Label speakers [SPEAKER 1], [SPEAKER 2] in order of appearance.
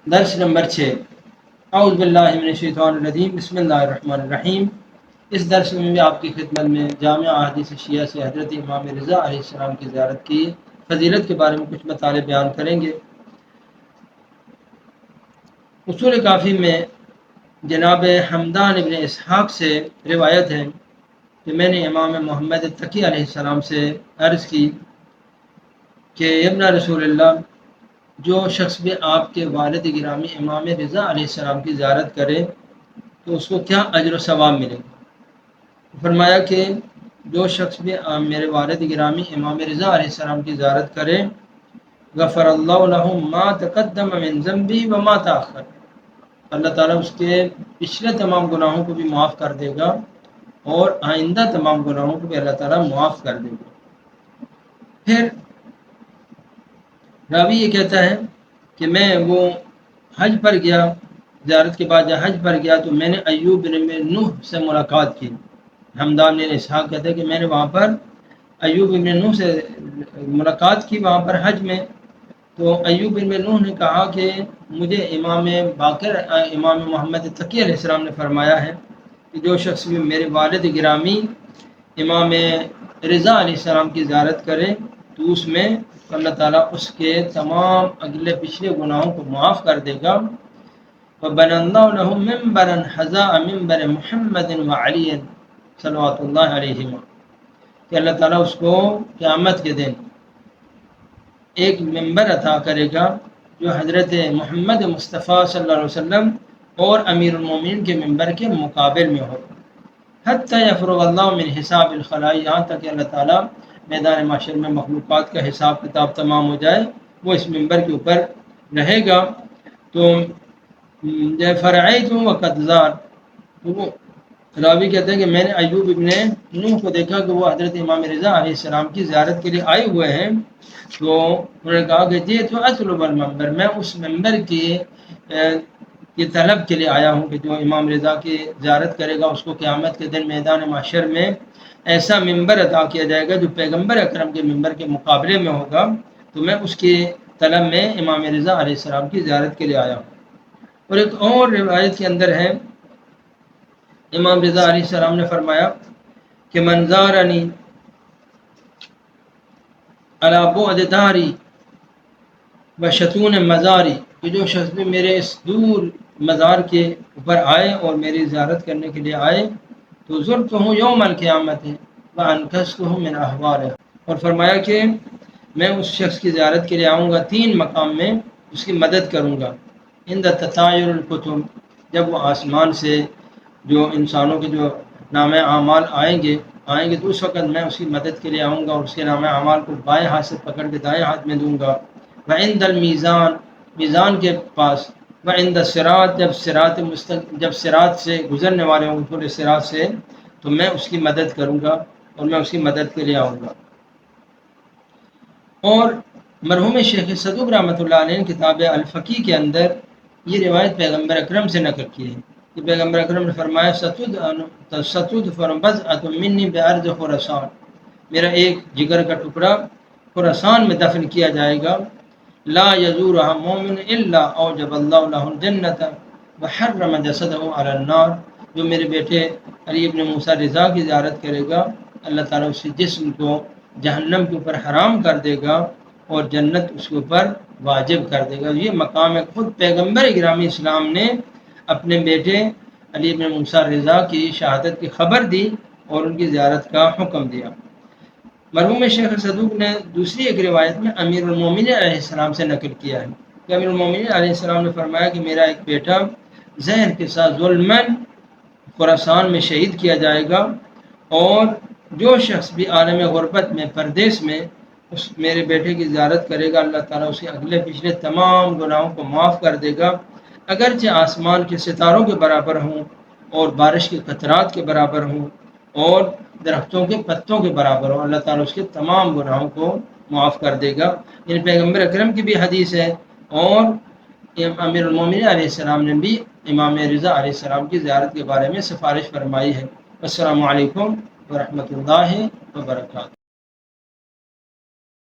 [SPEAKER 1] درس نمبر 6 اعوذ باللہ من الشیطان الرجیم بسم اللہ الرحمن الرحیم۔ اس درس میں بھی آپ کی خدمت میں جامع احادیث شیعہ سے حضرت امام رضا علیہ السلام کی زیارت کی فضیلت کے بارے میں کچھ مطالب بیان کریں گے۔ اصول کافی میں جناب حمدان ابن اسحاق سے روایت ہے کہ میں نے امام محمد تقی علیہ السلام سے عرض کی کہ ابن رسول اللہ، جو شخص بھی آپ کے والد گرامی امام رضا علیہ السلام کی زیارت کرے تو اس کو کیا اجر و ثواب ملے گا؟ فرمایا کہ جو شخص بھی میرے والد گرامی امام رضا علیہ السلام کی زیارت کرے غفر اللہ له ما تقدم من ذنبی وما تاخر، اللہ تعالیٰ اس کے پچھلے تمام گناہوں کو بھی معاف کر دے گا اور آئندہ تمام گناہوں کو بھی اللہ تعالیٰ معاف کر دے گا۔ پھر راوی یہ کہتا ہے کہ میں وہ حج پر گیا، زیارت کے بعد جب حج پر گیا تو میں نے ایوب بن نوح سے ملاقات کی۔ حمدان بن اسحاق کہتے ہیں کہ میں نے وہاں پر ایوب بن نوح سے ملاقات کی وہاں پر حج میں، تو ایوب بن نوح نے کہا کہ مجھے امام باقر امام محمد تقی علیہ السلام نے فرمایا ہے کہ جو شخص بھی میرے والد گرامی امام رضا علیہ السلام کی زیارت کرے تو اس میں اللہ تعالیٰ اس کے تمام اگلے پچھلے گناہوں کو معاف کر دے گا۔ وَبَنَى اللَّهُ لَهُ مِنبَرًا حَذَاءَ مِنبَرِ مُحَمَّدٍ وَعَلِيٍّ صلوات اللہ علیہما، کہ اللہ تعالیٰ اس کو قیامت کے دن ایک ممبر عطا کرے گا جو حضرت محمد مصطفیٰ صلی اللہ علیہ وسلم اور امیر المومنین کے ممبر کے مقابل میں ہو، حتی یفرغ اللہ من حساب الخلائی، یہاں تک کہ اللہ تعالیٰ میدان محشر میں مخلوقات کا حساب کتاب تمام ہو جائے وہ اس ممبر کے اوپر رہے گا۔ تو فرعیت وقد زار، تو وہ راوی کہتے ہیں کہ میں نے ایوب ابن نوح کو دیکھا کہ وہ حضرت امام رضا علیہ السلام کی زیارت کے لیے آئے ہوئے ہیں، تو انہوں نے کہا کہ جی تو اطلب المنبر، میں اس ممبر کی طلب کے لیے آیا ہوں کہ جو امام رضا کی زیارت کرے گا اس کو قیامت کے دن میدان محشر میں ایسا ممبر عطا کیا جائے گا جو پیغمبر اکرم کے ممبر کے مقابلے میں ہوگا، تو میں اس کی طلب میں امام رضا علیہ السلام کی زیارت کے لیے آیا ہوں۔ اور ایک اور روایت کے اندر ہے امام رضا علیہ السلام نے فرمایا کہ من زارنی علی بعد داری و شتون مزاری، کہ جو شخص بھی میرے اس دور مزار کے اوپر آئے اور میری زیارت کرنے کے لیے آئے تو زرتہ یوم القیامت وانقذتہ من احوالہ، اور فرمایا کہ میں اس شخص کی زیارت کے لیے آؤں گا 3 مقام میں اس کی مدد کروں گا۔ عند تطایر الکتب، جب وہ آسمان سے جو انسانوں کے جو نام اعمال آئیں گے تو اس وقت میں اس کی مدد کے لیے آؤں گا اور اس کے نام اعمال کو بائیں ہاتھ سے پکڑ کے دائیں ہاتھ میں دوں گا۔ وعند المیزان، میزان کے پاس، وعند الصراط، جب صراط سے گزرنے والے ہوں پورے صراط سے تو میں اس کی مدد کروں گا اور میں اس کی مدد کے لیے آؤں گا۔ اور مرحوم شیخ صدوق رحمۃ اللہ علیہ کتاب الفقی کے اندر یہ روایت پیغمبر اکرم سے نقل کی ہے کہ پیغمبر اکرم نے فرمایا ستدفن بضعۃ منی بارض خراسان، میرا ایک جگر کا ٹکڑا خراسان میں دفن کیا جائے گا، لا یزورها مومن الا اوجب اللہ له الجنۃ وحرم جسده علی النار، جو میرے بیٹے علی ابن موسیٰ رضا کی زیارت کرے گا اللہ تعالیٰ اس کے جسم کو جہنم کے اوپر حرام کر دے گا اور جنت اس کے اوپر واجب کر دے گا۔ یہ مقام ہے، خود پیغمبر گرامی اسلام نے اپنے بیٹے علی بن موسیٰ رضا کی شہادت کی خبر دی اور ان کی زیارت کا حکم دیا۔ مرحوم شیخ صدوق نے دوسری ایک روایت میں امیر المومنین علیہ السلام سے نقل کیا ہے کہ امیر المومنین علیہ السلام نے فرمایا کہ میرا ایک بیٹا زہر کے ساتھ ظلماً خراسان میں شہید کیا جائے گا، اور جو شخص بھی عالم غربت میں پردیس میں اس میرے بیٹے کی زیارت کرے گا اللہ تعالیٰ اس کے اگلے پچھلے تمام گناہوں کو معاف کر دے گا، اگرچہ آسمان کے ستاروں کے برابر ہوں اور بارش کے قطرات کے برابر ہوں اور درختوں کے پتوں کے برابر ہوں، اللہ تعالیٰ اس کے تمام گناہوں کو معاف کر دے گا۔ یہ پیغمبر اکرم کی بھی حدیث ہے اور امیر المومنین علیہ السلام نے بھی امام رضا علیہ السلام کی زیارت کے بارے میں سفارش فرمائی ہے۔ السلام علیکم ورحمۃ اللہ وبرکاتہ۔